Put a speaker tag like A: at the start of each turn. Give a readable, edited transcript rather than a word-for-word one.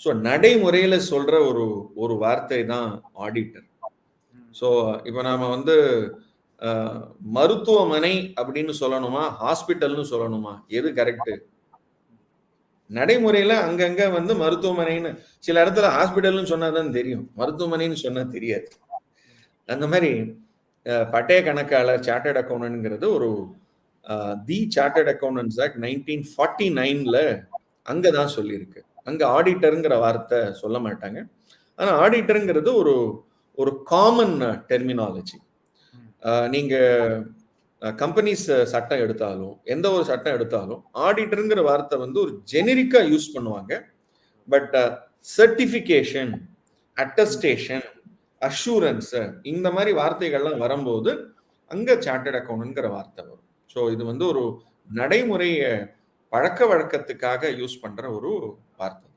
A: So நடைமுறையில சொல்ற ஒரு ஒரு வார்த்தை தான் ஆடிட்டர். ஸோ இப்போ நாம வந்து மருத்துவமனை அப்படின்னு சொல்லணுமா, ஹாஸ்பிட்டல்னு சொல்லணுமா, எது கரெக்ட்? நடைமுறையில அங்கங்க வந்து மருத்துவமனைன்னு சில இடத்துல ஹாஸ்பிட்டல்னு சொன்னாதான் தெரியும், மருத்துவமனைன்னு சொன்னா தெரியாது. அந்த மாதிரி பட்டய கணக்காளர் சார்ட்டர்ட் அக்கௌண்டன்ட்ங்கிறது ஒரு தி சார்ட்டர்ட் அக்கௌண்டன்ட்ஸ் ஆக்ட் 1949ல அங்கதான் சொல்லியிருக்கு. அங்க ஆடிட்டருங்கிற வார்த்தை சொல்ல மாட்டாங்க. ஆனா ஆடிட்டருங்கிறது ஒரு ஒரு காமன் டெர்மினாலஜி. நீங்க கம்பெனிஸ் சட்டம் எடுத்தாலும் எந்த ஒரு சட்டம் எடுத்தாலும் ஆடிட்டருங்கிற வார்த்தை வந்து ஒரு ஜெனரிக்கா யூஸ் பண்ணுவாங்க. பட் சர்டிபிகேஷன், அட்டஸ்டேஷன், அஷூரன்ஸ் இந்த மாதிரி வார்த்தைகள்லாம் வரும்போது அங்க சார்ட்டர்ட் அக்கௌண்டன்ட்ங்கிற வார்த்தை வரும். ஸோ இது வந்து ஒரு நடைமுறை பழக்க வழக்கத்துக்காக யூஸ் பண்ற ஒரு வார்த்தை.